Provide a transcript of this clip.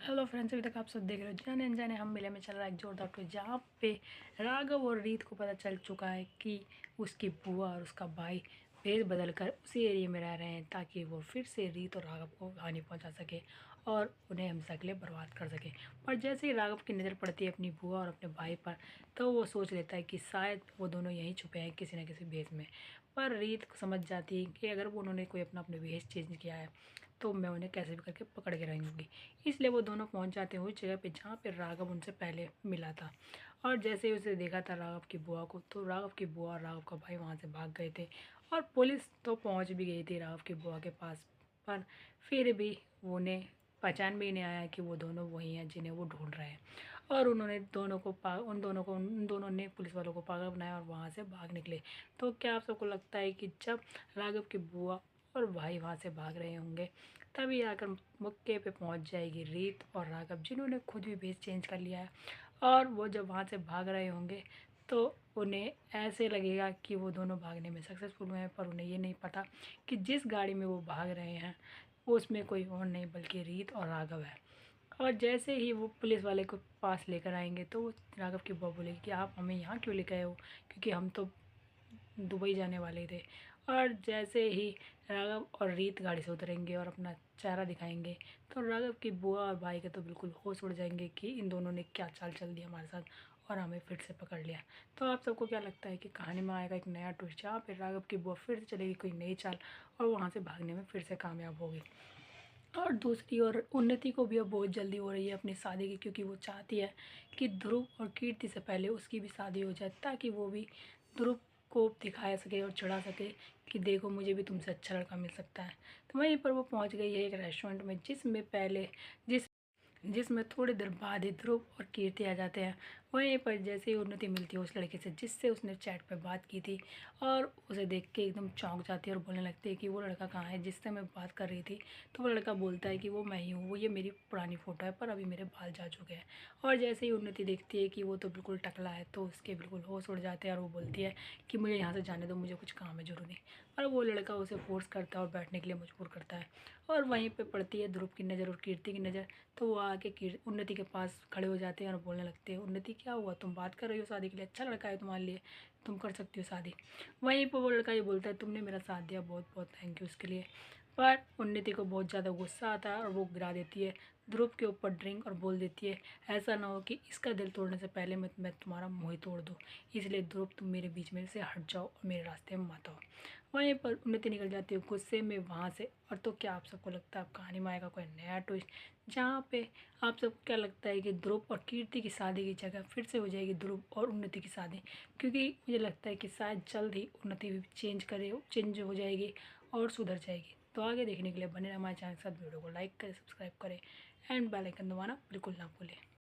Hello friends, अभी तक आप सब देख रहे हो जाने अनजाने हम मिले में चल रहा है एक जोरदार ट्विस्ट, जहाँ पे राघव और रीत को पता चल चुका है कि उसकी बुआ और उसका भाई भेस बदल कर उसी एरिया में रह रहे हैं, ताकि वो फिर से रीत और राघव को हानि पहुंचा सके और उन्हें हमेशा के लिए बर्बाद कर सके। पर जैसे ही राघव की नज़र पड़ती है अपनी बुआ और अपने भाई पर, तो वो सोच लेता है कि शायद वो दोनों यहीं छुपे हैं किसी न किसी भेस में। पर रीत समझ जाती है कि अगर वो उन्होंने कोई अपने भेस चेंज किया है तो मैं उन्हें कैसे भी करके पकड़ के रहूँगी। इसलिए वो दोनों पहुंच जाते हैं उस जगह पे जहाँ पे राघव उनसे पहले मिला था। और जैसे ही उसे देखा था राघव की बुआ को, तो राघव की बुआ और राघव का भाई वहाँ से भाग गए थे। और पुलिस तो पहुँच भी गई थी राघव की बुआ के पास, पर फिर भी उन्हें पहचान भी नहीं आया कि वो दोनों वही हैं जिन्हें वो ढूंढ रहे हैं। और उन्होंने उन दोनों ने पुलिस वालों को पागल बनाया और वहाँ से भाग निकले। तो क्या आप सबको लगता है कि जब राघव की बुआ और भाई वहाँ से भाग रहे होंगे, तभी आकर मौके पे पहुँच जाएगी रीत और राघव, जिन्होंने खुद भी भेस चेंज कर लिया है। और वो जब वहाँ से भाग रहे होंगे तो उन्हें ऐसे लगेगा कि वो दोनों भागने में सक्सेसफुल हुए हैं, पर उन्हें ये नहीं पता कि जिस गाड़ी में वो भाग रहे हैं उसमें कोई और नहीं बल्कि रीत और राघव है। और जैसे ही वो पुलिस वाले को पास लेकर आएंगे तो वो राघव की बुआ बोलेगी कि आप हमें यहाँ क्यों लेकर आए हो, क्योंकि हम तो दुबई जाने वाले थे। और जैसे ही राघव और रीत गाड़ी से उतरेंगे और अपना चेहरा दिखाएंगे, तो राघव की बुआ और भाई के तो बिल्कुल होश उड़ जाएंगे कि इन दोनों ने क्या चाल चल दी हमारे साथ और हमें फिर से पकड़ लिया। तो आप सबको क्या लगता है कि कहानी में आएगा एक नया ट्विस्ट, जहाँ फिर राघव की बुआ फिर से चलेगी कोई नई चाल और वहाँ से भागने में फिर से कामयाब होगी। और दूसरी ओर उन्नति को भी अब बहुत जल्दी हो रही है अपनी शादी की, क्योंकि वो चाहती है कि ध्रुव और कीर्ति से पहले उसकी भी शादी हो जाए, ताकि वो भी ध्रुव को दिखा सके और चिढ़ा सके कि देखो मुझे भी तुमसे अच्छा लड़का मिल सकता है। तो वहीं पर वो पहुंच गई है एक रेस्टोरेंट में, जिस जिसमें थोड़ी देर बाद ही ध्रुव और कीर्ति आ जाते हैं। वहीं पर जैसे ही उन्नति मिलती है उस लड़के से जिससे उसने चैट पे बात की थी, और उसे देख के एकदम चौंक जाती है और बोलने लगती है कि वो लड़का कहाँ है जिससे मैं बात कर रही थी। तो वो लड़का बोलता है कि वो मैं ही हूँ, वो ये मेरी पुरानी फ़ोटो है पर अभी मेरे बाल जा चुके हैं। और जैसे ही उन्नति देखती है कि वो तो बिल्कुल टकला है, तो उसके बिल्कुल होश उड़ जाते हैं और वो बोलती है कि मुझे यहाँ से जाने दो, मुझे कुछ काम है ज़रूरी। और वो लड़का उसे फोर्स करता है और बैठने के लिए मजबूर करता है। और वहीं पे पड़ती है ध्रुव की नज़र और कीर्ति की नज़र। तो वो आके उन्नति के पास खड़े हो जाते हैं और बोलने लगते हैं, उन्नति क्या हुआ, तुम बात कर रही हो शादी के लिए, अच्छा लड़का है तुम्हारे लिए, तुम कर सकती हो शादी। वहीं पर वो लड़का ये बोलता है, तुमने मेरा साथ दिया, बहुत बहुत थैंक यू उसके लिए। पर उन्नति को बहुत ज़्यादा गुस्सा आता है और वो गिरा देती है ध्रुव के ऊपर ड्रिंक और बोल देती है, ऐसा ना हो कि इसका दिल तोड़ने से पहले मैं तुम्हारा मुँह ही तोड़ दूँ, इसलिए ध्रुव तुम मेरे बीच में से हट जाओ और मेरे रास्ते में मत आओ। वहीं पर उन्नति निकल जाती है गुस्से में वहाँ से। और तो क्या आप सबको लगता है अब कहानी में आएगा कोई नया ट्विस्ट, जहाँ पे आप सबको क्या लगता है कि ध्रुव और कीर्ति की शादी की जगह फिर से हो जाएगी ध्रुव और उन्नति की शादी, क्योंकि मुझे लगता है कि शायद जल्द ही उन्नति भी चेंज हो जाएगी और सुधर जाएगी। तो आगे देखने के लिए बने रहे हमारे चैनल के साथ, वीडियो को लाइक करें, सब्सक्राइब करें एंड बेल आइकन दबाना बिल्कुल ना भूलें।